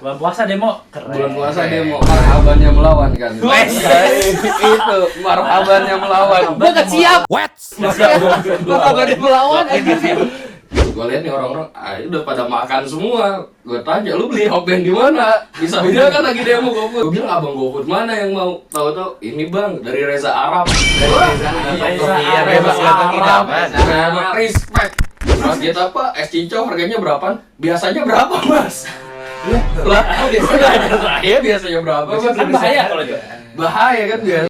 Bulan puasa demo. Keren. Bulan puasa demo, marhabannya melawan kan. Itu marhabannya melawan. Gua gak siap. Marhabannya melawan. Gue lihat nih orang-orang, udah pada makan semua. Gue tanya, lu beli hotband di mana? Bisa kan lagi demo GoFood. Gue bilang, abang GoFood mana yang mau? Tahu-tahu, ini bang dari Reza Arab. Reza Arab. Sama respect. Mas kita apa? Es cincau harganya berapa? Biasanya berapa mas? Lah, biasanya berapa? Kan bahaya kalau jual. Bahaya kan biasa.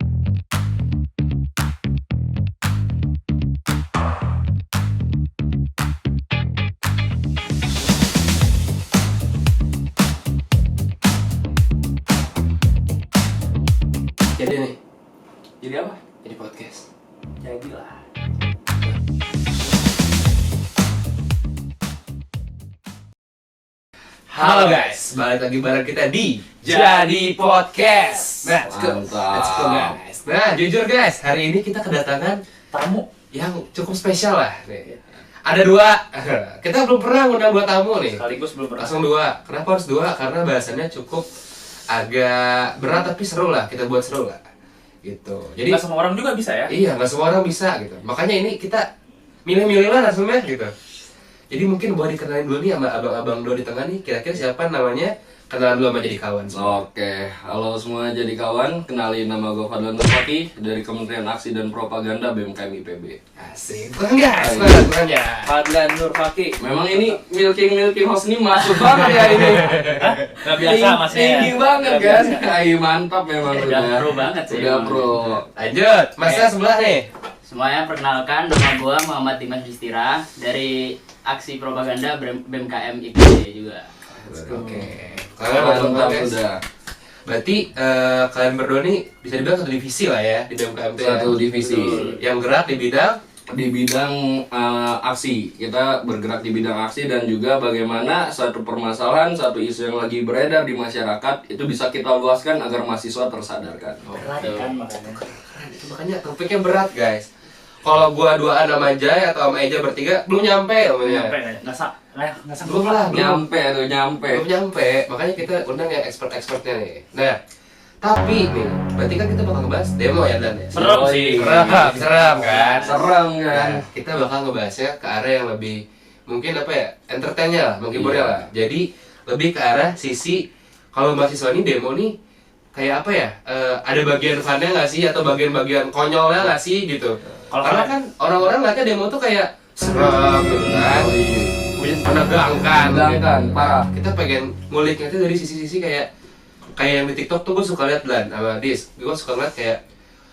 Jadi nih, Jadi apa? jadi podcast. Jadilah. Halo guys, balik lagi bareng kita di Jadi Podcast. Let's go, guys. Nah, jujur guys, hari ini kita kedatangan Tamu. yang cukup spesial lah. Nih. Ada dua. Kita belum pernah ngundang dua tamu nih. Sekaligus belum pernah. Langsung dua. Kenapa harus dua? Karena bahasannya cukup agak berat tapi seru lah. Kita buat seru lah. Gitu. Jadi Nggak semua orang juga bisa ya. iya, nggak semua orang bisa gitu. Makanya ini kita milih-milih lah langsungnya gitu. Jadi mungkin boleh dikenalin dulu nih sama abang-abang dua di tengah nih. Kira-kira siapa namanya? Kenalan dulu sama jadi kawan. Oke, halo semua jadi kawan. Kenalin nama gue Fadlan Nurfaki dari Kementerian Aksi dan Propaganda BMKM IPB. Asik. Bukan guys, bukan ya. Fadlan Nurfaki. Memang ini milking host ini masuk banget ya ini. Nggak biasa mas ya. Tinggi banget kan. Ayo mantap memang Udah pro banget sih. Udah pro. Lanjut, masnya sebelah nih. Semuanya perkenalkan, nama gua Muhammad Dimas Bistira dari Aksi Propaganda BMKM IPB juga. Oke. Kalian Mantap guys. sudah. Berarti kalian berdua nih bisa dibilang satu divisi lah ya di BMKM itu ya. Satu divisi. Yang gerak di bidang Di bidang aksi, kita bergerak di bidang aksi dan juga bagaimana satu permasalahan, satu isu yang lagi beredar di masyarakat itu bisa kita luaskan agar mahasiswa tersadarkan. Keren kan makanya. keren itu, makanya topiknya berat guys. Kalau gua duaan sama Jay atau sama Eja bertiga belum nyampe namanya. Nyampe nggak sanggup Belum lah, belum. Nyampe. Belum nyampe, makanya kita undang yang expert-expertnya nih. Nah, tapi nih, berarti kan kita bakal ngebahas demo ya Dan ya? Serem sih. Serem kan? Serem kan. Nah, kita bakal ngebahasnya ke arah yang lebih mungkin apa ya, entertain-nya lah, menghiburnya Iya. lah. Jadi lebih ke arah sisi kalau mahasiswa ini demo nih kayak apa ya? Ada bagian fun-nya nggak sih atau bagian-bagian konyolnya nggak sih gitu? Kalau Karena kan orang-orang ngeliatnya demo tuh kayak serem gitu kan, menegangkan, Menegangkan, parah. Kita pengen nguliknya tuh dari sisi-sisi kayak yang di TikTok tuh gue suka lihat Blan sama Dis, gue suka ngeliat kayak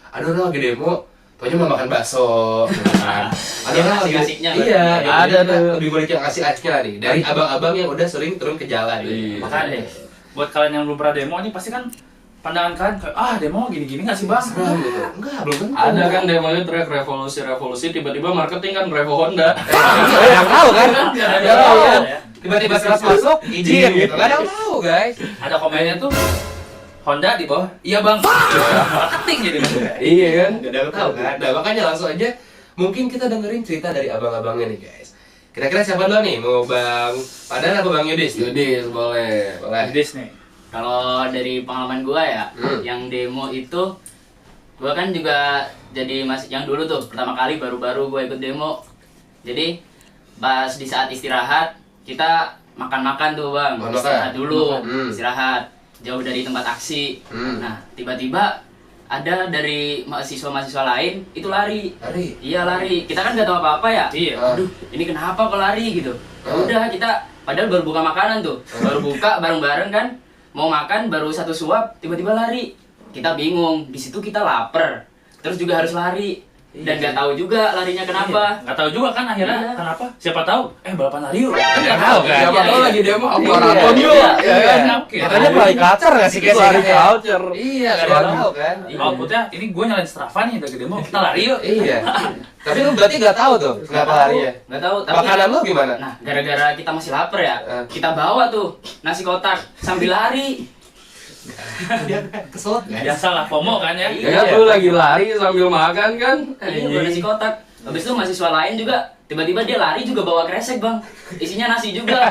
ada orang lagi demo, taunya mau makan bakso, gitu kan. Ada orang lagi asik-asiknya iya, berarti. ada Ada tuh. lebih ngulik yang asik-asiknya nih dari abang-abang yang udah sering turun ke jalan. Iya. Makanya buat kalian yang belum pernah demo ini pasti kan pandangan kalian kayak demo gini-gini nggak sih bang? Serem gitu. Enggak, belum tentu. Ada kan demonya teriak revolusi, tiba-tiba marketing kan Revo Honda. Yang tahu kan? Nggak ada Nggak yang tahu tahu kan? ya. Tiba-tiba kelas masuk, izin gitu. Nggak ada yang tahu guys. Ada komennya tuh Honda di bawah. Iya bang. Marketing jadi kan. Iya kan? Gak ada yang tahu kan? Nah makanya langsung aja mungkin kita dengerin cerita dari abang-abangnya nih guys. Kira-kira siapa dulu nih? Mau Bang Padahal apa Bang Yudis? Yudis boleh. Boleh. Dis nih. Kalau dari pengalaman gua ya, yang demo itu gua kan juga jadi yang dulu tuh pertama kali baru-baru gua ikut demo. Jadi pas di saat istirahat kita makan-makan tuh bang, Makan. istirahat dulu, Hmm. istirahat jauh dari tempat aksi. Hmm. Nah tiba-tiba ada dari mahasiswa-mahasiswa lain itu lari. Lari. Iya lari. Kita kan nggak tahu apa-apa ya. Iya. Aduh, ini kenapa kok lari gitu? Ya udah kita padahal baru buka makanan tuh. Baru buka bareng-bareng kan. Mau makan baru satu suap tiba-tiba lari. Kita bingung. Di situ kita lapar. Terus juga harus lari. Dan nggak tahu juga larinya kenapa. Nggak tahu juga kan akhirnya Iya. kenapa? Siapa tahu? Balapan lari yuk. Kan nggak tahu kan? Siapa tahu Iya. lagi demo apa Iya. maraton yuk. Iya. Ya kan? Oke. Katanya play culture nggak sih guys? Lari Ini? culture. Iya, nggak ada yang tahu kan? Outputnya ini gue nyalain Strava nih dari demo. Kita lari yuk. Iya. Tapi lu berarti nggak tahu tuh kenapa lari ya? Nggak tahu. Tapi Makanan lu gimana? nah gara-gara kita masih lapar ya. Kita bawa tuh nasi kotak sambil lari. Keselak guys. Biasalah FOMO kan ya. Ya kan lu lagi lari sambil makan kan? Iya, bawa nasi kotak. Habis itu mahasiswa lain juga tiba-tiba dia lari juga bawa kresek bang, isinya nasi juga.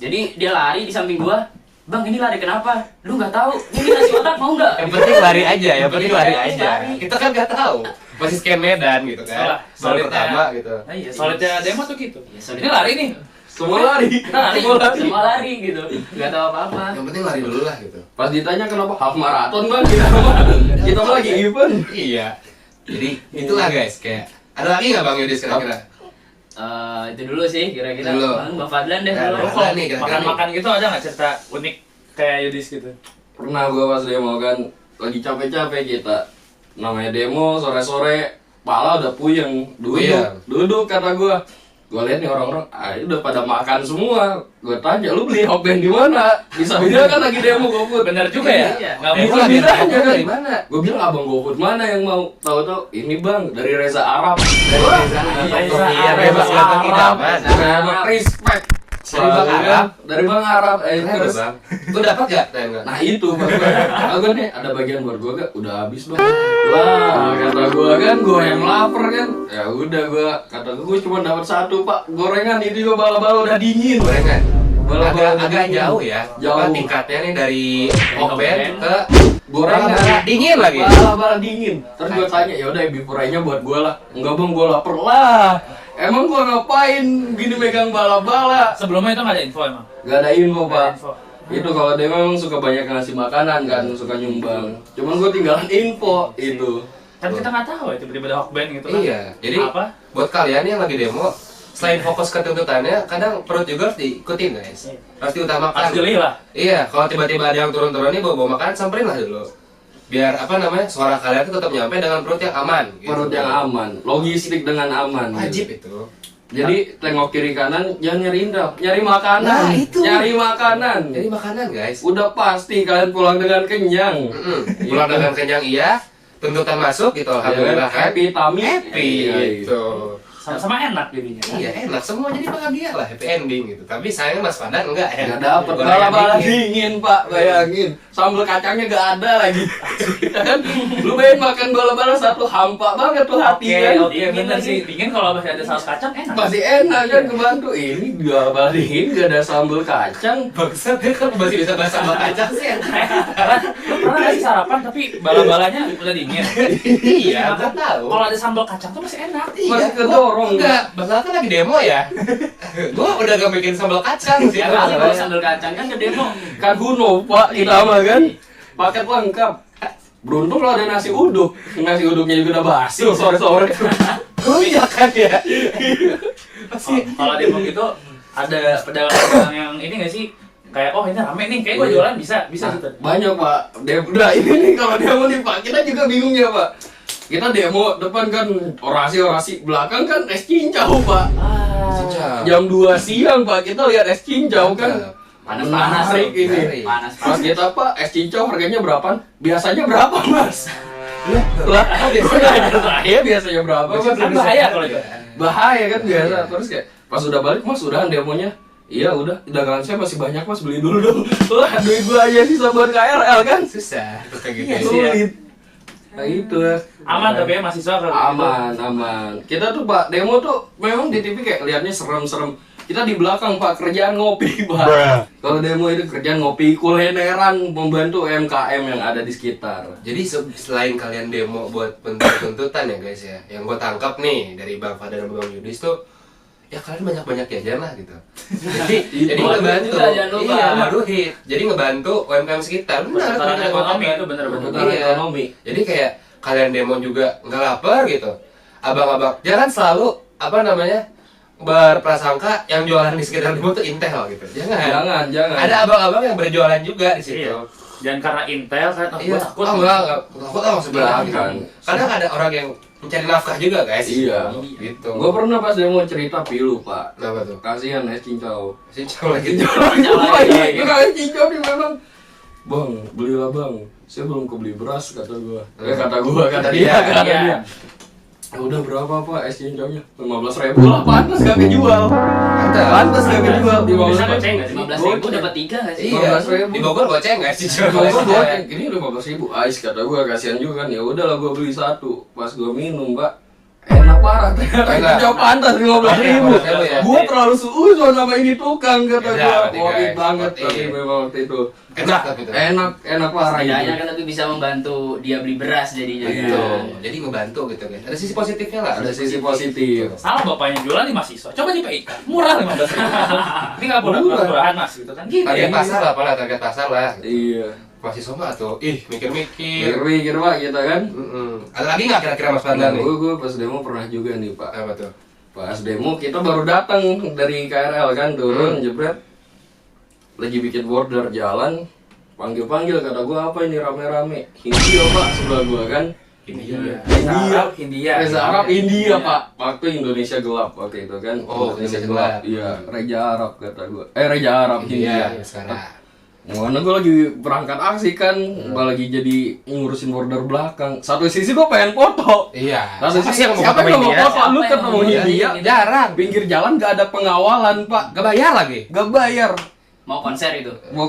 Jadi dia lari di samping gua, Bang ini lari kenapa? Lu nggak tahu. Ini kasih otak mau nggak? Yang penting lari aja, yang penting lari Iya, aja. lari. Kita kan nggak tahu. Masih scan medan gitu kan. Baru pertama gitu. Nah, iya, solidnya demo tuh gitu. Iya, solid. Ini lari nih. Semua lari. Kita lari, Semua lari. semua lari gitu. Nggak tahu apa-apa. Yang penting lari dulu lah gitu. Pas ditanya kenapa half marathon bang, kita mah lagi event. Iya. Jadi itulah guys, kayak ada lagi nggak Bang Yudis kira-kira? Itu dulu sih kira-kira. Dulu. Bang Fadlan deh Ya, dulu. Bang Fadlan nih, kira-kira Makan-makan gitu ada nggak cerita unik kayak Yudis gitu? Pernah gua pas demo kan lagi capek-capek kita namanya demo sore-sore pala udah puyeng Puyeng. duduk kata gua lihat nih orang-orang udah pada makan semua. Gua tanya lu beli hotband di mana, bisa kan lagi demo GoFood. Bener juga ya? Iya. Nggak Itu mungkin lagi bisa. nanya dari mana? Gua bilang abang GoFood mana yang mau tahu ini bang dari Reza Arab. Dari Reza Reza Iya, Arab. bebas dapat idaman. Nah, respect. Dari Bang Arab. Dari Bang Arab. Terus, Bang. Lu dapat gak? Tanya. Nah itu bang, aku nih ada bagian buat gua gak udah habis bang. Lah kata gua kan, gua yang lapar kan. Ya udah gua kata gua cuma dapat satu pak gorengan itu juga bala-bala udah dingin. Gorengan. Bala-bala Agak dingin. jauh ya. Jauh. Apa tingkatnya nih dari Hokben ke Gorengan bala-bala dingin lagi. Bala-bala dingin. Terus gua tanya ya udah beef fry-nya buat gua lah. Enggak bang, gua lapar lah. Emang gua ngapain gini megang bala-bala? Sebelumnya itu nggak ada info emang. Gak ada info Nggak pak. ada info. Itu kalau dia memang suka banyak ngasih makanan kan, suka nyumbang. Cuman gua tinggalan info itu. Kan kita nggak tahu ya tiba-tiba ada Hokben gitu kan. Iya. Jadi apa? buat kalian yang lagi demo, selain fokus ke tuntutannya, kadang perut juga harus diikutin guys. Harus diutamakan. Harus geli lah. Iya, kalau tiba-tiba ada yang turun-turun nih bawa makanan, samperin lah dulu. Biar apa namanya, suara kalian tuh tetap nyampe dengan perut yang aman. Gitu. Perut yang aman, logistik dengan aman. Wajib gitu. itu. Jadi tengok kiri kanan, jangan nyari indra, nyari makanan. Nah, itu. Nyari makanan. Jadi makanan guys. Udah pasti kalian pulang dengan kenyang. Pulang dengan kenyang iya, tuntutan masuk gitu. Alhamdulillah kan. Happy, tummy. Happy gitu. Sama-sama enak jadinya. Iya enak, semua jadi bahagia lah, happy ending gitu. Tapi sayangnya Mas Padan enggak ya. Gak dapet Gorengan bala-bala dingin. dingin pak, bayangin. Sambal kacangnya gak ada lagi. Kan lu bayangin makan bala-bala satu hampa banget tuh hati kan. Oke, bener sih. Dingin kalau masih ada saus kacang enak. Masih enak kan kebantu. Ini bala-bala dingin gak ada sambal kacang. Bangsat dia kan masih bisa bahasa sambal kacang sih. Lu pernah nggak sih sarapan tapi bala-balanya udah dingin? Iya, gua tahu. Kalau ada sambal kacang tuh masih enak. Masih kedorong. Enggak, masalah kan lagi demo ya. Gua udah gak bikin sambal kacang sih. Ya kali bawa sambal kacang kan ke demo. Kan Huno pak kita mah kan. Paket lengkap. Beruntung lo ada nasi uduk. Nasi uduknya juga udah basi sore-sore. Oh iya kan ya. Kalau demo gitu ada pedagang yang ini nggak sih? Kayak oh ini rame nih, kayak gue jualan bisa Nah, gitu. banyak pak. Udah ini nih kalau demo nih pak, kita juga bingung ya pak. Kita demo depan kan orasi belakang kan es cincau pak. Cincau. Jam 2 siang pak kita lihat es cincau kan. Panas-panas Menarik tuh. ini. Panas. Pas kita pak es cincau harganya berapa? Biasanya berapa mas? Lah, biasanya biasanya berapa? Mas? Kan bahaya kalau itu. Bahaya kan biasa. Terus kayak pas udah balik mas udahan demonya. Iya udah, dagangan saya masih banyak mas, beli dulu dong. Lah duit gua aja sisa buat KRL kan. Susah kayak gitu. Iya sih ya. Sulit. Nah itu lah. Aman tapi ya mahasiswa kalau gitu. Aman. Kita tuh pak demo tuh memang di TV kayak liatnya serem-serem. Kita di belakang pak kerjaan ngopi pak. Kalau demo itu kerjaan ngopi, kulineran, membantu UMKM yang ada di sekitar. Jadi selain kalian demo buat tuntutan ya guys ya, yang gue tangkap nih dari Bang Fadar dan Bang Yudis tuh, ya kalian banyak-banyak jajan lah gitu. Jadi Waduh ngebantu, juga, jangan lupa. iya waduhin. Jadi ngebantu UMKM sekitar. Benar, Perputaran benar, ekonomi benar. itu bener-bener. Perputaran Iya. ekonomi. Jadi kayak kalian demo juga nggak lapar gitu. Abang-abang, jangan selalu apa namanya berprasangka yang jualan di sekitar demo tuh intel gitu. Jangan. Jangan. Ada abang-abang yang berjualan juga di situ. Iya. Jangan karena intel kan, oh, Iya, gue takut. enggak, takut sebelah gitu. Jangan. Kadang ada orang yang mencari nafkah juga guys. Iya. Gitu. Gua pernah pas demo cerita pilu pak. Kenapa tuh? Kasihan es cincau. Cincau lagi. Ini kalian cincau nih memang. Bang, belilah bang. Saya belum kebeli beras kata gua. Kata Kata dia, dia. kata Iya. dia. Ya udah berapa pak es cincaunya? 15.000 lah, pantas gak kejual. Pantas gak kejual. Bisa goceng nggak sih? 15.000 dapat 3 nggak sih? Iya. 15.000. Di Bogor goceng guys cincau. Ini 15.000 ais kata gua, kasihan juga kan. Ya udahlah gua beli satu. Pas gua minum pak, enak parah. Ternyata jauh pantas 15.000. Ya. Gua terlalu suuzon sama ini tukang kata Ya, gua. berarti, Worth it guys. banget Worth it. tapi memang waktu itu. Enak tapi itu. Enak parah Setidaknya ini. kan tapi bisa membantu dia beli beras jadinya Gitu. kan. Jadi ngebantu gitu guys. Ada sisi positifnya lah. Ada sisi positif. Salah bapaknya jualan di mahasiswa. Coba di PIK. Murah 15.000. Ini nggak murahan Mas gitu kan. Gitu Target ya. pasar lah, apalah target pasar lah. Iya. Masih sama tuh. Mikir-mikir. Mikir Pak kita kan. Ada lagi nggak kira-kira Mas Fadlan nih? Gue pas demo pernah juga nih Pak. Apa tuh? Pas demo kita baru datang dari KRL kan turun jebret. Lagi bikin border jalan. Panggil kata gue apa ini rame-rame. Hindia Pak sebelah gue kan. India. India. Reza Arab India Pak. Waktu Indonesia gelap waktu itu kan. Oh, Indonesia gelap. Iya, Reja Arab kata gue. Reja Arab India. India. Sekarang. Mana gue lagi berangkat aksi kan, gue lagi jadi ngurusin border belakang. Satu sisi gue pengen foto. Iya. Satu Siapa sisi sih yang mau siapa foto yang mau India? foto? Lu Siapa ketemu yang mau India, Jarang. pinggir jalan gak ada pengawalan Pak, Gak bayar lagi. gak bayar. Mau konser itu. Mau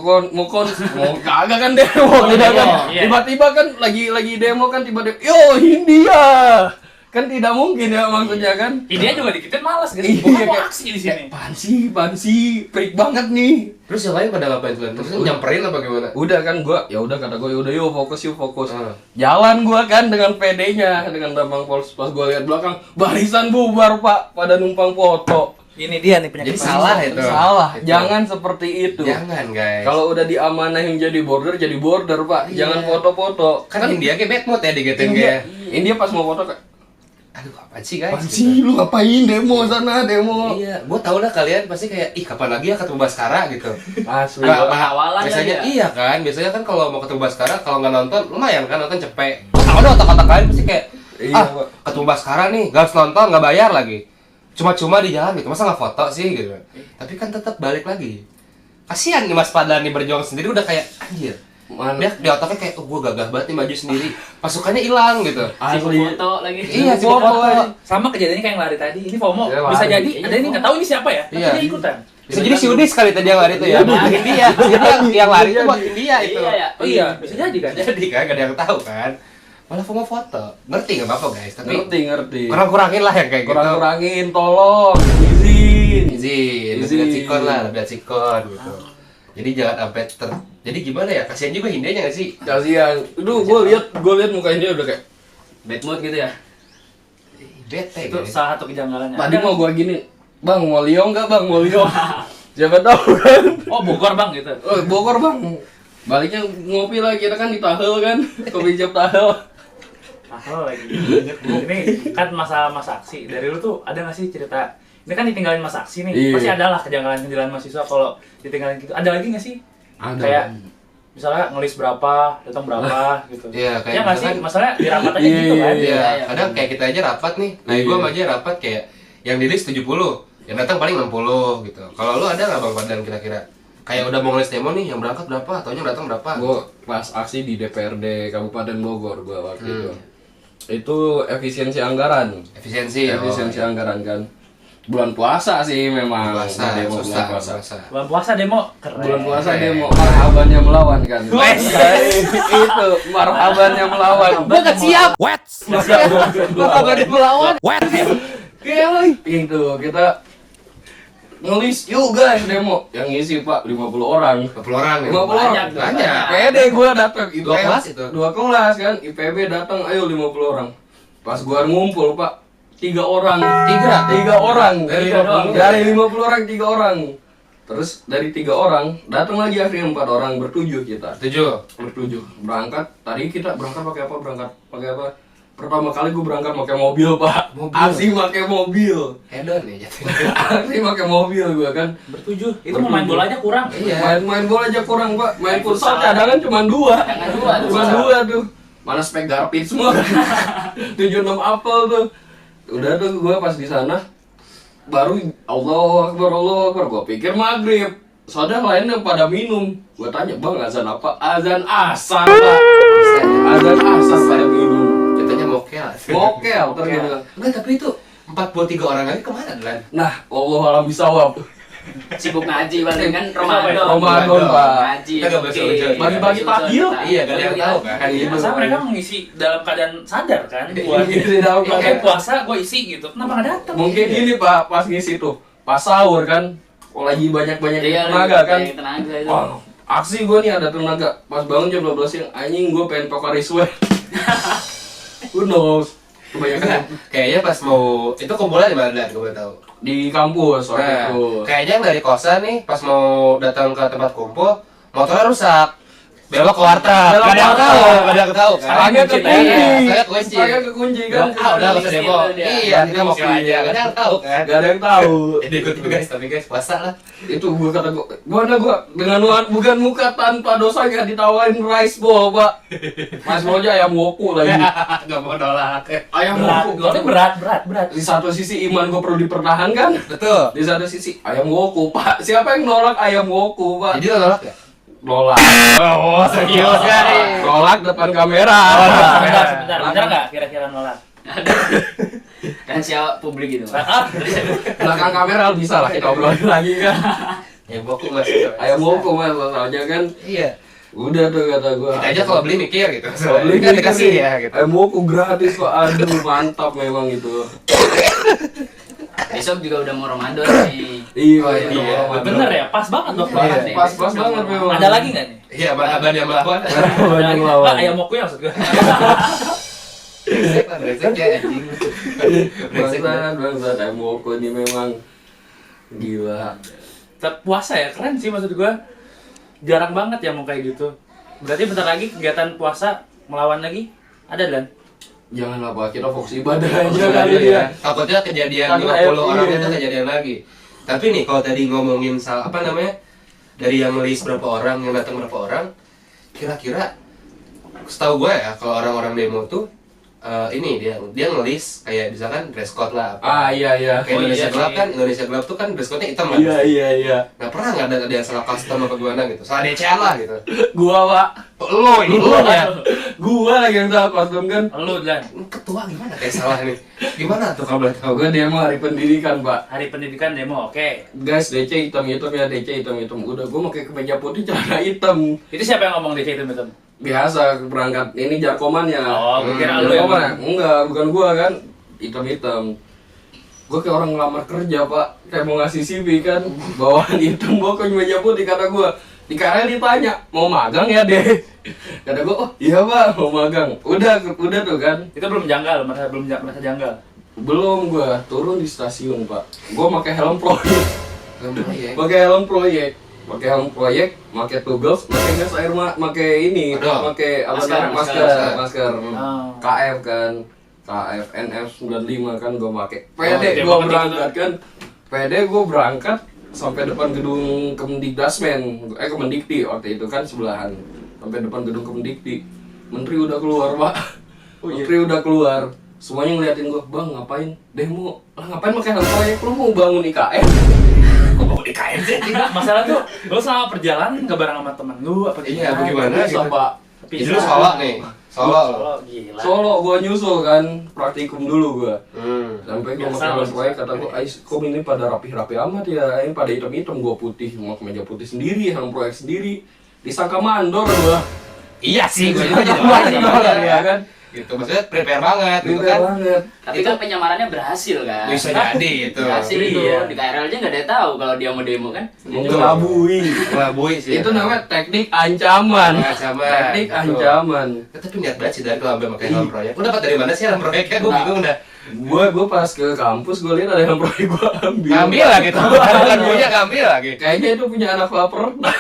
kagak kan demo, tidak kan? Iya. Tiba-tiba kan lagi demo kan tiba-tiba, yo India, kan tidak mungkin ya maksudnya kan? India juga dikitnya malas gitu. Iya, Bukan mau kayak- aksi di sini. Apaan sih, freak banget nih. Terus yang lain pada ngapain tuh? Terus nyamperin apa gimana? Udah kan gua, ya udah kata gua, yaudah yuk fokus. Hmm. Jalan gua kan dengan PD-nya, dengan tampang pols. Pas gua lihat belakang, barisan bubar Pak, pada numpang foto. Ini dia nih penyakit. Jadi salah itu. Salah, Itu. jangan seperti itu. Jangan guys. Kalau udah diamanahin jadi border Pak. Iya. Jangan foto-foto. kan India kayak bad mood ya digituin India, kayak. India pas mau foto kayak, Aduh apaan sih guys? apaan sih lu ngapain demo sana demo? Iya, gua tau lah kalian pasti kayak ih kapan lagi ya ketemu Baskara gitu. Asli. Nggak, pengawalan biasanya kan ya? iya kan, biasanya kan kalau mau ketemu Baskara kalau nggak nonton lumayan kan nonton cepet. Tahu deh otak-otak kalian pasti kayak Iya, Pak. ketemu Baskara nih, nggak harus nonton, nggak bayar lagi. Cuma-cuma di jalan gitu, masa nggak foto sih gitu. Tapi kan tetap balik lagi. Kasihan nih Mas Fadlan nih berjuang sendiri udah kayak anjir. Mana? Dia di otaknya kayak oh gua gagah banget nih maju sendiri. Pasukannya hilang gitu. Asli. Foto lagi. Iya, sih Foto, foto. eh. Sama kejadiannya kayak yang lari tadi. Ini FOMO. Ya, Bisa lari. jadi ada ini nggak tahu ini siapa ya. Tapi Iya. dia ikutan. Bisa jadi si Udis kali tadi yang lari itu ya. Iya. India. Jadi yang lari itu buat India itu. Iya ya. Oh iya, bisa jadi kan. Jadi kan gak ada yang tahu kan. Malah FOMO foto. Ngerti gak apa-apa guys, tapi Ngerti. kurang-kurangin lah yang kayak gitu. Kurang-kurangin, tolong, izin. Izin, lebih lihat sikon lah, lebih lihat sikon gitu. Jadi jangan sampai jadi gimana ya? Kasihan juga Indianya gak sih? Kasihan. Aduh, gue liat mukanya dia udah kayak, Bad mood gitu ya. Bete Itu guys. salah satu kejanggalannya. tadi mau gua gini, Bang, mau Leo nggak Bang, mau Leo? Siapa tahu kan? Oh Bogor bang gitu. Oh, Bogor Bang. Baliknya ngopi lah, kita kan di Tahel kan, kopi jam Tahel. Mahal lagi. Ini kan masa aksi. Dari lu tuh ada nggak sih cerita? Ini kan ditinggalin masa aksi nih. Iya. Pasti ada lah kejanggalan-kejanggalan mahasiswa kalau ditinggalin gitu. Ada lagi nggak sih? Ada. Kayak misalnya ngelis berapa, datang berapa gitu. Iya, kayak Ya nggak sih? misalkan- Masalahnya di rapat aja Iya, gitu kan. iya. Iya, kadang kayak kita aja rapat nih. Kayak Iya. gua sama aja rapat kayak yang di list 70, yang datang paling 60 gitu. Kalau lu ada nggak Bang Fadlan kira-kira? Kayak udah mau ngelis demo nih, yang berangkat berapa, ataunya datang berapa? Gue pas aksi di DPRD Kabupaten Bogor gue waktu itu efisiensi anggaran. Efisiensi. Efisiensi anggaran kan. Bulan puasa sih memang. Puasa, demo susah, bulan puasa. puasa. Bulan puasa demo keren. Bulan puasa demo marhabannya melawan kan. Itu marhabannya melawan. Gua nggak siap. Marhabannya melawan. Itu kita ngelis yuk guys demo yang ngisi Pak 50 orang. 50 orang ya? 50 orang. Banyak, Banyak. Pede gue datang. Dua kelas itu? Dua kelas kan. IPB datang ayo 50 orang. Pas gua ngumpul Pak 3 orang. Tiga orang. Dari Tiga 50 doang. Dari 50 orang 3 orang. Terus dari 3 orang datang lagi akhirnya 4 orang, bertujuh kita. 7. Bertujuh berangkat. Tadi kita berangkat pakai apa? Pakai apa? Pertama kali gue berangkat pakai mobil Pak. Mobil. Asli pakai mobil. Hedon ya jatuhnya. Asli pakai mobil gua kan. Bertujuh. Itu mau main bola aja kurang. Iya. Main bola aja kurang Pak. Main futsal cadangan cuma 2. Cuma 2 tuh. Mana spek garpit semua. 76 apel tuh. Udah tuh gua pas di sana baru Allahu Akbar gua pikir maghrib. Soalnya lainnya pada minum. Gua tanya, "Bang, azan apa?" Azan asar, Pak. Azan asar pada minum. Jatuhnya mokel. Mokel ternyata. Enggak, tapi itu 43 orang lagi kemana Lan? Nah, Allah alam bisawab. Sibuk ngaji paling kan Ramadan. Ramadan, Pak. Ngaji. Kita nggak boleh oke. sujud. Bagi-bagi takjil. Iya, gak ada yang tahu kan. Iya. Masa mereka mengisi dalam keadaan sadar kan? Buat Ngisi dalam Oke keadaan- puasa gue isi gitu. Kenapa nggak datang? Mungkin gini Pak, pas ngisi tuh, pas sahur kan, lagi banyak-banyak Iya, tenaga kan. banyak tenaga itu. Wah, aksi gue nih ada tenaga. Pas bangun jam 12 siang, anjing gue pengen Pocari Sweat. Who knows? Kebanyakan Kayaknya pas mau itu kumpulan di mana Dan? Gue boleh tahu. di kampus waktu Nah, itu. kayaknya yang dari kosan nih pas mau datang ke tempat kumpul, motornya rusak. Belok ke warteg. Belok Gak ada yang warteg. tahu, gak ada yang tahu kan. Saya kekunci. Saya kunci. Saya kekunci kan. Udah nggak usah demo. Dia. Iya, kita mau ke aja. Gak ada yang tahu kan. Gak ada yang tahu. Jadi ikut guys, tapi guys puasa lah. Itu gue kata gue, dengan bukan muka tanpa dosanya ditawarin rice bowl Pak. Mas mau aja ayam woku lagi. Gak mau nolak. Ayam Berat, woku. itu berat. Di satu sisi iman gue perlu dipertahankan. Betul. Di satu sisi ayam woku Pak. Siapa yang nolak ayam woku Pak? Jadi lo nolak ya? Nolak. Oh, serius kali. Nolak depan kamera. Sebentar nggak kira-kira nolak? Rahasia publik itu. Ah, Belakang kamera bisa lah kita obrolin lagi kan. Ya boku masih. Ayam woku Mas soalnya kan. Iya. Udah tuh kata gue. Kita aja kalau beli mikir gitu. Kalau beli kan dikasih ya gitu. Ayam woku gratis Pak. Aduh mantap memang itu. Besok juga udah mau Ramadan nih. Iya, Oh, iya. bener ya, pas banget dong. Iya, nih. Pas banget memang. Ada lagi nggak nih? Iya, abang yang melawan. Abang yang lawan. Ah, ayam moku ya maksud gue. Brengsek ya anjing. Brengsek. Bangsat ayam woku ini memang gila. Tetap puasa ya, keren sih maksud gue. Jarang banget ya mau kayak gitu. Berarti bentar lagi kegiatan puasa melawan lagi ada Dan? Janganlah Pak, kita fokus ibadah aja Jangan kali kali ya. ya. Takutnya kejadian Takut 50 orang iya. itu kejadian lagi. Tapi nih kalau tadi ngomongin apa namanya? Dari yang list berapa orang, yang datang berapa orang, kira-kira setahu gue ya kalau orang-orang demo tuh ini dia ngelis kayak misalkan dress code lah apa. Ah iya iya. Kayak Oh, Indonesia iya Gelap sih. kan, Indonesia Gelap tuh kan dress code-nya hitam kan. Iya iya iya. Nggak pernah nggak ada yang salah custom apa gimana gitu. Salah DCA lah gitu. Gua Pak. Lo ini lo ya. Gua lagi yang salah kostum kan. Lu Dan, Ketua gimana kayak salah nih? Gimana tuh kalau boleh tahu? Gua demo hari pendidikan Pak. hari pendidikan demo, oke. Guys, DC hitam ya, DC hitam. Udah gua pakai kemeja putih celana hitam. Itu siapa yang ngomong DC itu betul? Biasa berangkat ini jarkomannya. Oh, gua kira lu yang Jarkoman ya? Enggak, bukan gua kan. Hitam-hitam. Gua kayak orang ngelamar kerja, Pak. Kayak mau ngasih CV kan, bawaan hitam gua ke meja putih kata gua. Di KRL ditanya, "Mau magang ya, Deh?" Kata gua, "Oh, iya, Pak, mau magang." Udah tuh kan. Itu belum janggal, merasa janggal. Belum gua turun di stasiun, Pak. Gua pakai helm proyek. Iya. Pakai helm proyek. Pakai tugels, pakai gas air pakai ini, Aduh. pakai apa Masker, namanya? masker. Masker. Oh. KF kan. KF NF95 kan gua pakai. Oh, PD iya, gua pakai berangkat kan. PD gua berangkat sampai depan gedung Kemendikdasmen, Kemendikti waktu itu kan sebelahan. Sampai depan gedung Kemendikti. Menteri udah keluar, Pak. Menteri udah keluar. Semuanya ngeliatin gua, "Bang, ngapain? Demo." "Lah, ngapain pakai helm proyek? Lu mau bangun IKN?" Kok mau di KM sih? Masalah tuh, lu selama perjalanan nggak bareng sama temen lu apa Iya, bagaimana Bisa, gitu. Pak. Jadi lu Solo nih. Solo. Solo, gila. Solo gua nyusul kan, praktikum dulu gua. Sampai gua Biasa, pakai helm Mas. proyek, kata gua, "Ais, kok ini pada rapi-rapi amat ya? Ini pada hitam-hitam, gua putih, mau kemeja putih sendiri, helm proyek sendiri." Disangka mandor gua. Iya sih, gue juga jadi Mandor mandor ya kan. Gitu, maksudnya prepare banget gitu Pintar kan. banget. Tapi kan penyamarannya berhasil kan? Bisa jadi itu. Berhasil itu. Iya. Di KRL aja nggak ada yang tahu kalau dia mau demo kan? Mengelabui. Ngelabui sih. Itu namanya teknik ancaman. Ancaman. Teknik Betul. ancaman. Tapi niat banget sih dari kalau ambil pakai helm proyek. Lu dapat dari mana sih helm proyeknya? Gue bingung dah. Gua pas ke kampus gua lihat ada helm proyek gua ambil. Ngambil lagi tuh. Bukan punya ngambil lagi. Kayaknya itu punya anak Baperda.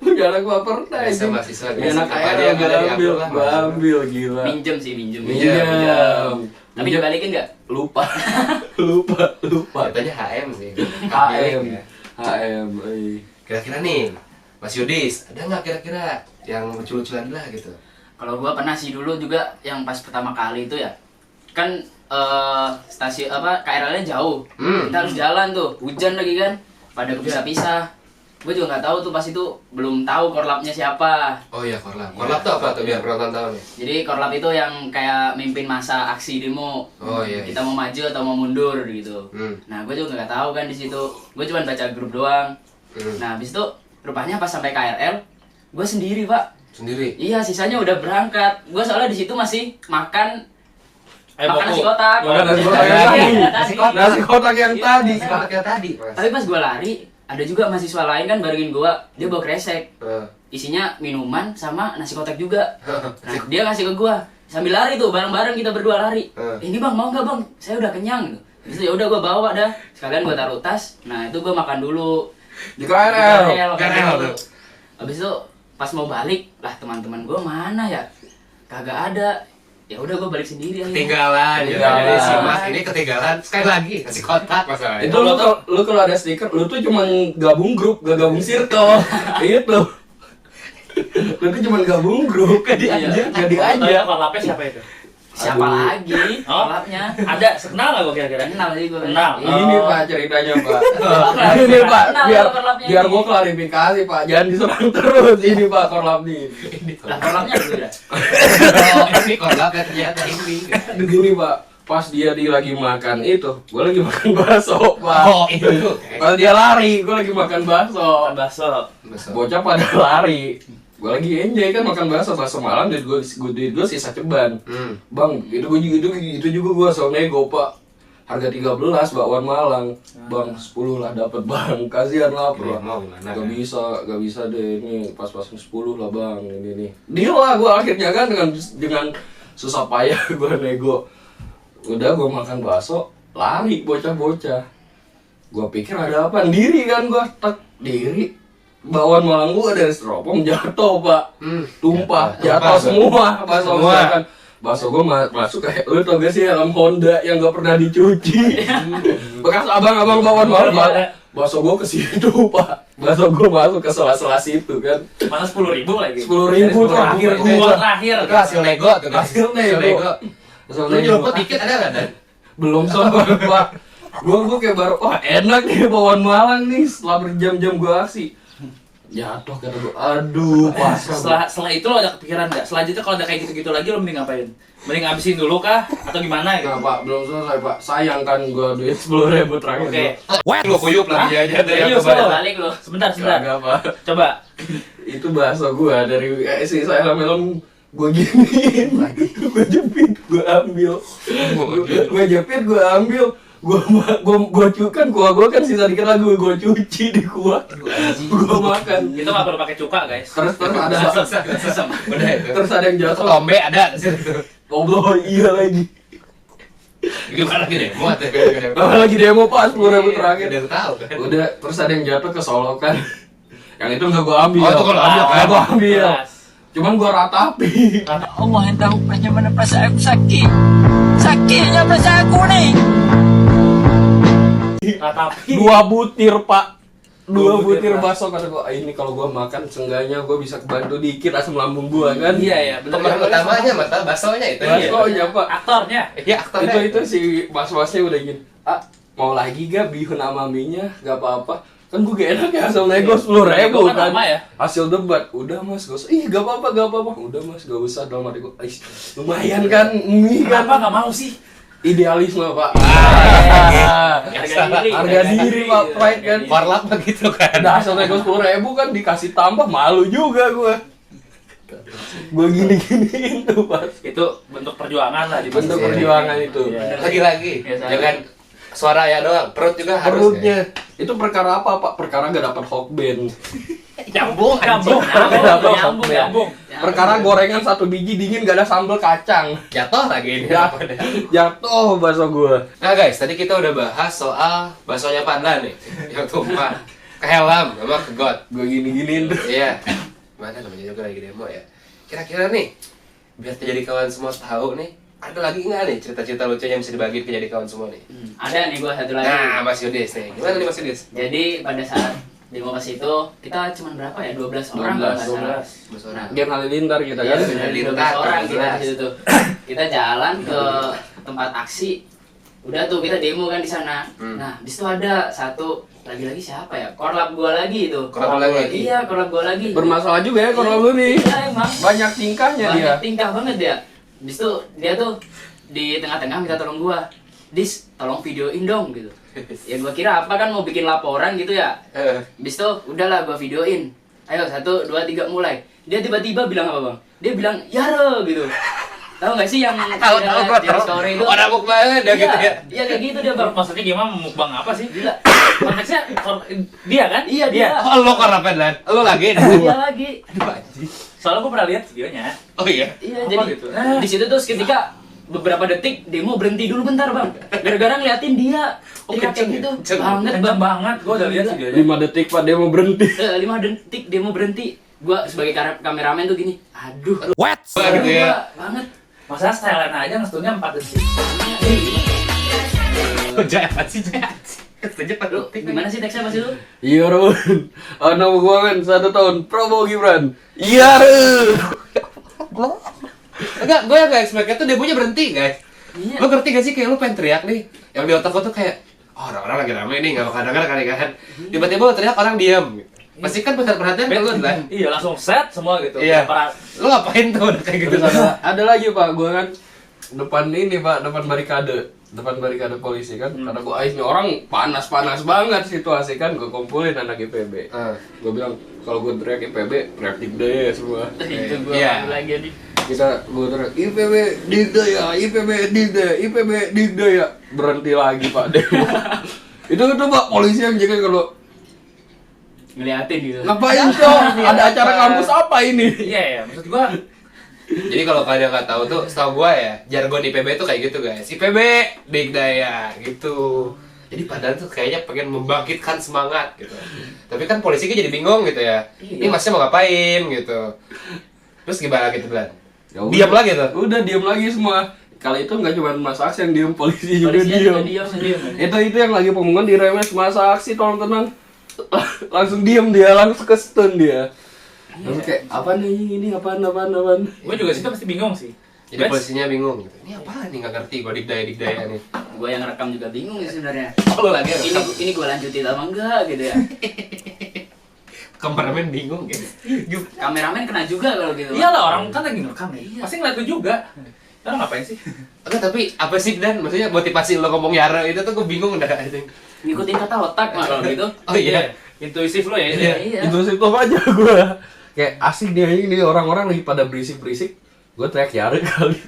Punya anak Baperda Biasa itu. mahasiswa Punya anak apa KRL aja yang gua ada ambil, diambil lah. gua ambil gila. Minjem sih, minjem. Minjam. Tapi Minjam. dibalikin nggak? Lupa. lupa. Katanya HM sih. HM. Ya. HM. Kira-kira nih, Mas Yudis, ada nggak kira-kira yang lucu-lucuan lah gitu? Kalau gua pernah sih dulu juga yang pas pertama kali itu ya. Kan stasiun apa KRL-nya jauh. Hmm. Kita harus jalan tuh. Hujan lagi kan. Pada kepisah-pisah. gue juga nggak tahu tuh pas itu, belum tahu korlapnya siapa. Oh iya, korlap. Korlap tuh apa tuh biar penonton tahu nih? Jadi korlap itu yang kayak mimpin masa aksi demo. Oh iya. Kita mau maju atau mau mundur gitu. Nah, gue juga nggak tahu kan di situ. Gue cuma baca grup doang. Nah, habis itu rupanya pas sampai KRL, gue sendiri, Pak. Sendiri. Iya, sisanya udah berangkat. Gue soalnya di situ masih makan makan nasi Boku. kotak. Makan nasi kotak yang tadi. Nasi kotak yang tadi. Kotak yang tadi, Mas. Tapi pas gue lari, ada juga mahasiswa lain kan barengin gue. Dia bawa kresek. Isinya minuman sama nasi kotak juga. Nah, dia ngasih ke gue. Sambil lari tuh, bareng-bareng kita berdua lari. Ini bang, mau nggak bang? Saya udah kenyang. Gitu. Terus ya udah gue bawa dah. Sekalian gue taruh tas. Nah itu gue makan dulu. Di KRL. KRL tuh. Habis itu pas mau balik, lah teman-teman gue mana ya? Kagak ada. Ya udah gue balik sendiri aja. Ketinggalan. Jadi si Mas ini ketinggalan. Sekali lagi nasi kotak masalahnya. Itu lu kalau ada stiker, lu tuh cuma gabung grup, gak gabung circle. Itu. Lu tuh cuma gabung grup, gak diajak, gak Tanya diajak. korlapnya siapa itu? Siapa Aduh. lagi? Oh. Korlapnya. Ada, kenal nggak gue kira-kira? Kenal sih gue. Kenal. Ini Oh. Pak ceritanya Pak. Kenal, Ini Pak, kenal biar korlapnya biar ini. gua klarifikasi Pak, jangan diserang terus ini Pak korlap nih. Lah korlapnya dulu dah. Oh, ini korlap ya ternyata ini. Begini Pak, pas dia lagi makan itu, gua lagi makan bakso Pak. Oh, itu. Pas dia lari, gua lagi makan bakso. Bakso. Bocah pada lari. Gue lagi enjoy kan makan bakso malam, duit gue sisa ceban. Bang, itu juga gue soal nego Pak. Harga 13 bakwan Malang. Bang, 10 lah dapat Bang. Kasihan lapar. Mau gimana? Gak bisa deh ini pas-pasan 10 lah Bang, ini nih. Deal lah gue akhirnya kan dengan susah payah gue nego. Udah gue makan bakso, lari bocah-bocah. Gue pikir ada apa? Diri kan gue, diri. Bakwan Malang gua dari styrofoam jatuh Pak, tumpah, jatuh semua bakso gua kan. Bakso gua masuk kayak lu tau gak sih helm Honda yang gak pernah dicuci. Bekas abang-abang bakwan Malang. Bakso gua ke situ Pak, bakso gua masuk ke sela-sela situ kan. Mana 10.000 lagi? 10.000 terakhir Gua gua. terakhir. Itu hasil nego tuh. Hasil nego. Lu nyeruput dikit ada nggak Dan? Belum sempat Pak. Gua kayak baru, wah enak nih bakwan Malang nih setelah berjam-jam gua aksi. Jatuh kata gue, aduh pasrah. Setelah itu lo ada kepikiran nggak? Selanjutnya kalau ada kayak gitu-gitu lagi lo mending ngapain? Mending ngabisin dulu kah? Atau gimana gitu? Enggak Pak, belum selesai Pak. Sayang kan gue duit 10.000 terakhir. Oke. Lu kuyup lagi aja dari Serius kemarin. lo? Balik lo. Sebentar. Enggak Pak. Coba. Itu bahasa gue dari si saya helm gue giniin lagi. Gue jepit, gue ambil. Gue jepit, gue ambil. Gue kan kuah gue kan sisa dikit lagi gue cuci di kuah. Gue makan. Itu nggak perlu pakai cuka guys. Terus ada Udah itu. terus ada yang jatuh. Tombe ada di situ. Allah iya lagi. Gimana lagi deh? Muat ya. Lagi demo Pak 10.000 terakhir. Udah tahu kan. Udah terus ada yang jatuh ke solokan. Yang itu nggak gue ambil. Oh, itu kalau ambil kan? Nggak gue ambil. Jelas. Cuman gue ratapi. Allah yang tahu bagaimana perasaan aku sakit. Sakitnya perasaan aku nih. Ratapi. 2 butir Pak. 2 Dua butir butir, Pak. bakso kata gue. Ini kalau gue makan seenggaknya gue bisa kebantu dikit asam lambung gue kan. Iya ya. Pemeran utamanya mata baksonya itu. Baksonya Pak. Aktornya. Iya, aktornya. Itu si mas-masnya udah gini. Ah, mau lagi gak bihun amaminya? Gak apa-apa. Kan gue gak enak ya asal nego 10.000 Nego kan kan. lama ya? Hasil debat. Udah Mas, gak usah. Ih, gak apa-apa. Udah Mas, gak usah dalam hati gue. Lumayan kan mie kan. Kenapa nggak mau sih? Idealisme Pak. Harga diri. Harga diri Pak, pride kan. Korlap begitu kan. Udah asal nego 10.000 kan dikasih tambah malu juga gue. Gue gini-giniin tuh Pak. Itu bentuk perjuangan lah di Bentuk posisi. perjuangan itu. Iya. Lagi-lagi. Biasa. Jangan suara ya doang, perut juga harus. Perutnya. Itu perkara apa Pak? Perkara gak dapat hokben. Nyambung. Perkara gorengan 1 biji dingin gak ada sambal kacang. Jatuh lagi ini. Jatuh bakso gue. Nah guys, tadi kita udah bahas soal baksonya Padlan nih, yang tumpah ke helm sama ke got. Gue gini-giniin tuh. Iya. Mana namanya juga lagi demo ya. Kira-kira nih, biar Jadi Kawan semua tahu nih, ada lagi nggak nih cerita-cerita lucu yang bisa dibagi ke Jadi Kawan semua nih? Ada nih gua satu lagi. Nah, Mas Yudis nih, gimana nih Mas Yudis? Jadi pada saat demo pas itu kita cuma berapa ya? 12 orang kalau nggak salah. 12 orang. Game halilintar kita Iya, kan. benar, Di 12 Lintar, orang kita jelas. di situ tuh. Kita jalan ke tempat aksi. Udah tuh kita demo kan di sana. Nah, di situ ada satu lagi-lagi siapa ya? Korlap gua lagi itu. Korlap lagi? Iya, korlap gua lagi. Bermasalah juga ya kalau lu nih. Iya, emang. Banyak tingkahnya dia. Banyak tingkah banget dia. Habis itu dia tuh di tengah-tengah minta tolong gua. Dis, tolong videoin dong gitu. Ya gua kira apa kan mau bikin laporan gitu ya. Habis itu udahlah gua videoin. Ayo 1, 2, 3 mulai. Dia tiba-tiba bilang apa, Bang? Dia bilang, "Yaro" gitu. Tahu nggak sih yang Tahu gua yang tahu. story itu? Orang mukbang dia gitu ya. Iya kayak gitu dia, Bang. Maksudnya gimana mukbang apa sih? Gila. Konteksnya dia kan? Iya, dia. Oh, lo korlapan lan. Lo lagi. Dia lagi. Aduh anjing. Soalnya gue pernah lihat videonya. Oh iya. Iya, Apa jadi gitu? di situ tuh ketika beberapa detik demo berhenti dulu bentar, Bang. Gara-gara ngeliatin dia. Oh, Teriak kayak kenceng, gitu. kenceng. Banget, Kenceng Bang. banget, gue udah lihat Gila. videonya. 5 detik Pak dia mau berhenti. 5 detik demo berhenti. Gua sebagai kameramen tuh gini. Aduh. Wah, gitu ya. Banget. Masa stylean aja ngestunya 4 detik. Jaya apa sih Jaya? Ketujuh pada Lu gimana sih teksnya masih lu? Iya Ron. Anak gua kan 1 tahun Prabowo Gibran. Iya Ron. Enggak, gue yang gak expect-nya tuh demonya berhenti guys. Iya. Lo ngerti gak sih kayak lo pengen teriak nih? Yang di otak gue tuh kayak, oh orang-orang lagi rame nih, gak bakal denger kali kan. Tiba-tiba lo teriak orang diam. Pasti kan pusat perhatian ke lo kan? Iya, langsung set semua gitu. Iya. Para- Lo ngapain tuh udah kayak gitu? Terus ada lagi Pak, gua kan depan ini Pak, depan barikade polisi kan. Karena gua nih orang panas banget situasi kan, gua kumpulin anak IPB. Gua bilang kalau gua teriak IPB, teriak Digdaya semua. Itu gua Iya. ambil lagi nih. Gua teriak IPB Digdaya, IPB Digdaya, IPB Digdaya. Berhenti lagi Pak demo. itu Pak polisi yang jaga kalau Ngeliatin gitu. ngapain Cok? Ada acara kampus apa ini? Iya, iya. Maksud gue, Jadi kalau kalian nggak tahu tuh, setahu gue ya, jargon IPB tuh kayak gitu guys. IPB, Digdaya, gitu. Jadi padahal tuh kayaknya pengen membangkitkan semangat gitu. Tapi kan polisi jadi bingung gitu ya. Ini masnya mau ngapain gitu. Terus gimana gitu Blan? Ya udah. Diam lagi tuh. Udah diam lagi semua. Kali itu nggak cuma Mas Aks yang diam, polisi juga Polisinya diam. juga diam sendiri. Itu yang lagi pengumuman diremes Mas Aksi tolong tenang. Langsung diam dia, langsung ke stun dia. Langsung kayak apa nih ini apaan. gue juga sih pasti bingung sih. Jadi polisinya bingung gitu. Ini apa nih nggak ngerti gue Digdaya nih. Gua yang rekam juga bingung sih sebenarnya. Oh lo lagi Ini gua lanjutin apa enggak gitu ya. kameramen bingung gitu. Kameramen kena juga kalau gitu. Iyalah, orang kan lagi ngerekam ya. Pasti ngeliat lu juga. Orang ngapain sih? Oke tapi apa sih Dan? Maksudnya motivasi lo ngomong Yara itu tuh gue bingung dah. Ngikutin kata otak mah kalau gitu. Oh iya. Intuisif lo ya itu ya. Iya. Itu situ aja gua. Kayak asik dia ini orang-orang lagi pada berisik. Gua teriak Yare kali.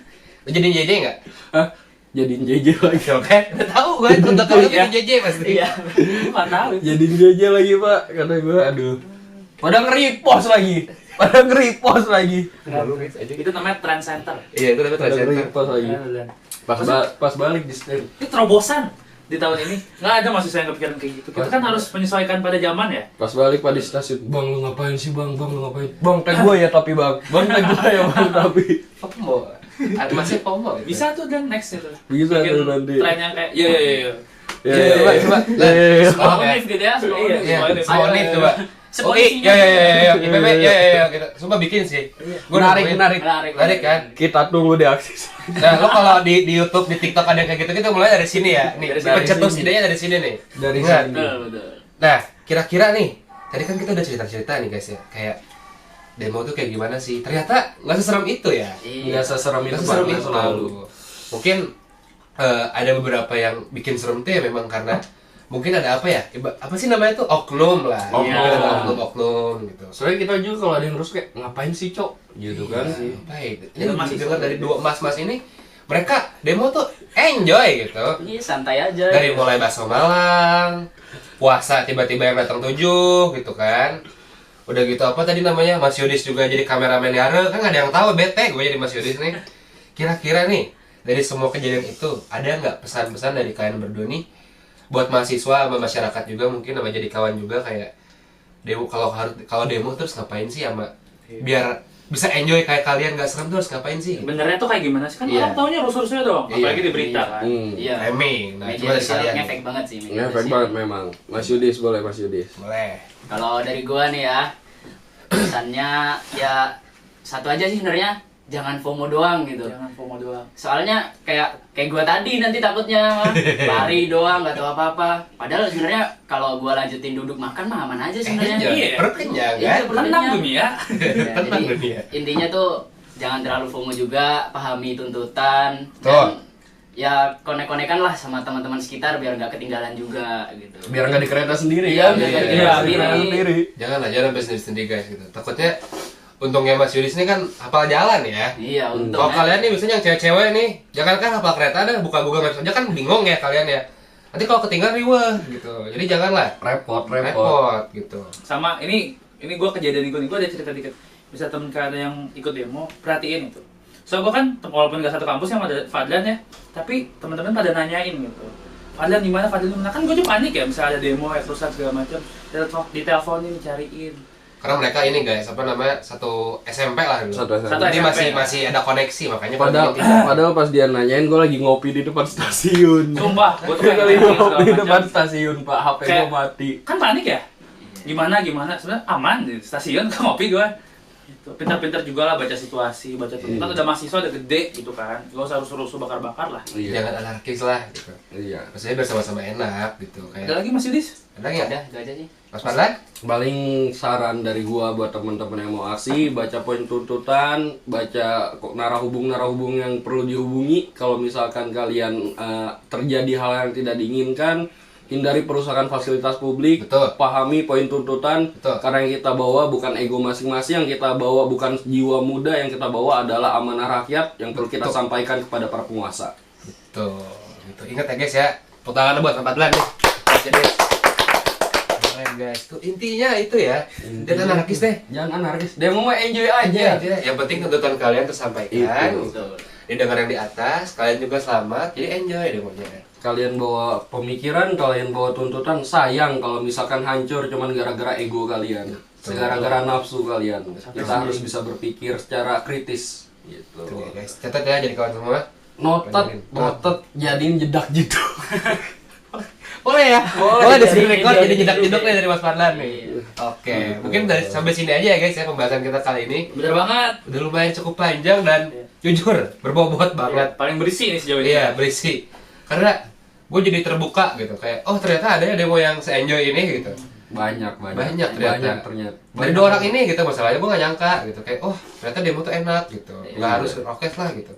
Lo jadi JJ nggak? Hah? Jadiin JJ lagi. Oke. Udah tahu gue udah tahu jadi JJ pasti. Iya. Gue nggak tahu. Jadiin JJ lagi Pak. Kata gua aduh. Pada nge-repost lagi. Itu namanya trend center. Iya itu tapi Pada transgender. nge-repost lagi. Pas balik di stand. Itu terobosan di tahun ini. Nggak ada mahasiswa yang kepikiran kayak gitu. Kita kan harus menyesuaikan pada zaman ya. Pas balik Pak di stasiun, Bang lu ngapain sih Bang lu ngapain? Bang tag gue ya tapi Bang tag gue ya Bang tapi. Pomo. Ada masih pomo. Gitu. Bisa tuh dan next itu. Bisa Bikin tuh nanti. tren yang kayak iya. Coba. Semotif gitu ya. Iya. Iya. Semuanya Semonit coba. Oh Sepolisinya. iya. IPB ya gitu. Sumpah bikin sih. Gue Menarik. Menarik kan. Kita tunggu di aksi. Nah, lo kalau di YouTube, di TikTok ada yang kayak gitu, kita mulai dari sini ya. Nih, Dari pencetus sini. idenya dari sini nih. Dari Ingat. sini. Betul. Nah, kira-kira nih, tadi kan kita udah cerita-cerita nih guys ya, kayak demo tuh kayak gimana sih? Ternyata nggak seserem itu ya. Enggak seserem itu Nggak seserem Bang, itu. selalu. Mungkin ada beberapa yang bikin serem tuh ya memang karena mungkin ada apa ya? Apa sih namanya tuh? Oknum lah. Oknum. Iya, oknum gitu. Soalnya kita juga kalau ada yang rusuh kayak ngapain sih Cok? Gitu kan. Baik. Ini Kita masih masih dengar dari dua mas-mas ini, mereka demo tuh enjoy gitu. Iya, santai aja. Dari mulai bakso Malang, puasa tiba-tiba yang datang 7 gitu kan. Udah gitu apa tadi namanya, Mas Yudis juga jadi kameramen Yara, kan gak ada yang tahu, bete gue jadi Mas Yudis nih. Kira-kira nih, dari semua kejadian itu, ada nggak pesan-pesan dari kalian berdua nih buat mahasiswa sama masyarakat juga, mungkin sama jadi kawan juga, kayak demo, kalau demo terus ngapain sih sama biar bisa enjoy kayak kalian, nggak serem tuh harus ngapain sih? Benernya tuh kayak gimana sih? Kan Iya. orang taunya rusuh-rusuhnya doang. Iya. Apalagi di berita kan. Iya. Remeh. Nah, Media coba dari sosial kalian. ngefek banget sih. media Ngefek sosial. banget memang. Mas Yudis boleh Mas Yudis. Boleh. Kalau dari gua nih ya, pesannya ya satu aja sih sebenarnya. jangan FOMO doang gitu. Jangan FOMO doang. Soalnya kayak gua tadi nanti takutnya lari doang nggak tahu apa-apa. Padahal sebenarnya kalau gua lanjutin duduk makan mah aman aja sebenarnya. Iya. Perut kenyang Iya, kan? perut Tenang kenyang. dunia. Ya, Tenang jadi dunia. intinya tuh jangan terlalu FOMO juga, pahami tuntutan Betul. dan ya konek-konekan lah sama teman-teman sekitar biar nggak ketinggalan juga gitu. Biar nggak di kereta sendiri Iya, kan? biar nggak di kereta sendiri. Jangan sampai sendiri-sendiri guys gitu. Takutnya untungnya Mas Yudis ini kan hafal jalan ya. Iya, untung. Kalau kalian nih misalnya yang cewek-cewek nih, jangankan hafal kereta ada buka Google Maps aja kan bingung ya kalian ya. Nanti kalau ketinggalan riweh gitu. Jadi janganlah repot gitu. Sama ini gue kejadian gue nih, gue ada cerita dikit. Bisa temen kalian yang ikut demo, perhatiin itu. So gue kan walaupun gak satu kampus yang ada Fadlan ya, tapi teman-teman pada nanyain gitu. Fadlan di mana? Fadlan di mana? Kan gue juga panik ya, misalnya ada demo ya terus segala macam, diteleponin, dicariin. Karena mereka ini guys, apa namanya, satu SMP lah dulu. Satu SMP. Jadi SMP. masih ada koneksi makanya Padahal, padahal pas dia nanyain gue lagi ngopi di depan stasiun. Sumpah, gue tuh Gue pengen lagi nanya segala ngopi di depan macam. stasiun, Pak. HP gue Kayak- mati. Kan panik ya? Gimana? Sebenarnya aman di stasiun, ke ngopi gue. Gitu. Pintar-pintar juga lah baca situasi, baca tuntutan. Udah mahasiswa, udah gede gitu kan. Gak usah rusuh-rusuh bakar-bakar lah. jangan anarkis lah gitu. Iya. Maksudnya biar sama-sama enak gitu. Ada Kayak lagi Mas Yudis? ada nggak? Udah, itu aja sih. Mas Fadlan? Paling saran dari gua buat teman-teman yang mau aksi, baca poin tuntutan, baca narah-hubung yang perlu dihubungi. Kalau misalkan kalian terjadi hal yang tidak diinginkan, hindari perusakan fasilitas publik. Betul. Pahami poin tuntutan. Betul. Karena yang kita bawa bukan ego masing-masing, yang kita bawa bukan jiwa muda, yang kita bawa adalah amanah rakyat yang perlu kita Betul. sampaikan kepada para penguasa. Tuh, gitu. Ingat ya guys ya. Tepuk tangan buat Mas Fadlan nih. Jadi keren guys. Tuh intinya itu ya. Dan anarkis deh. Jangan anarkis. Demo mah enjoy aja. Yang penting tuntutan kalian tersampaikan. Itu. Gitu. Didengar yang di atas, kalian juga selamat. Jadi enjoy demonya. Kalian bawa pemikiran, kalian bawa tuntutan, sayang kalau misalkan hancur cuman gara-gara ego kalian, gara-gara nafsu kalian. Kita harus bisa berpikir secara kritis gitu. Tuh ya guys. Catat ya jadi kawan semua. Notet jadiin jedak gitu. Boleh ya? Boleh, di screen record jadi jadi jedak-jeduk ide. nih dari Mas Fadlan nih. Oke, mungkin dari sampai sini aja ya guys ya pembahasan kita kali ini. Bener banget. Udah lumayan cukup panjang dan jujur berbobot banget. Paling berisi nih sejauh ini. Iya, berisi. Karena gue jadi terbuka gitu kayak oh ternyata ada ya demo yang se-enjoy ini gitu. Banyak ternyata. ternyata. Dari dua orang ini gitu masalahnya gue gak nyangka gitu kayak oh ternyata demo tuh enak gitu. Nggak harus rokes lah gitu.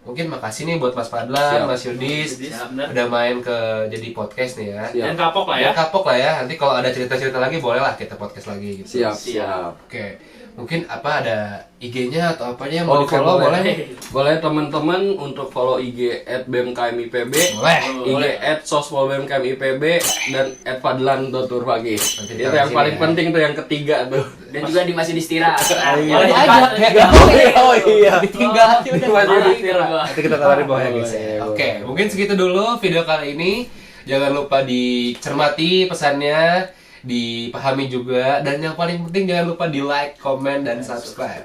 Mungkin makasih nih buat Mas Fadlan, Siap. Mas Yudis Siap, bener. udah main ke jadi podcast nih ya. Siap. Dan kapok lah ya. Ya kapok lah ya. Nanti kalau ada cerita-cerita lagi boleh lah kita podcast lagi gitu. Siap. Oke. Mungkin apa ada IG-nya atau apanya yang mau Oke, di-follow boleh? Boleh teman-teman untuk follow IG @bmkmipb, Boleh. IG @sospol_bmkmipb dan @fadlan.turpagi. Nanti Itu taruh yang sini paling ya. penting tuh yang ketiga tuh. Dan juga di Masih Distira. Iya. Boleh Aja, cepat. Oh iya. Ditinggal aja udah. Masih Boleh. dikira. Nanti kita tawarin bawah ya guys ya. Boleh, Oke, mungkin segitu dulu video kali ini. Jangan lupa dicermati pesannya, dipahami juga, dan yang paling penting jangan lupa di like, comment, dan subscribe.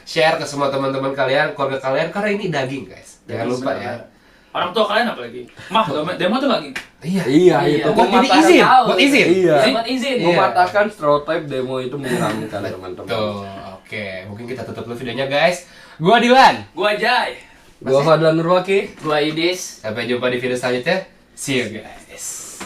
Share ke semua teman-teman kalian, keluarga kalian, karena ini daging guys. Jangan lupa ya. Orang tua kalian apa lagi? Mah, demo tuh lagi. Iya. Iya, itu Buat jadi mematahkan- izin, tahu. buat izin. Iya. Dapat izin. Iya. Mematahkan stereotip demo itu menyeramkan teman-teman. Tuh, oke. Mungkin kita tutup dulu videonya guys. Gua Dilan. Gua Jai. Gua Fadlan Nurwaki. Gua Yudis. Sampai jumpa di video selanjutnya. See you guys.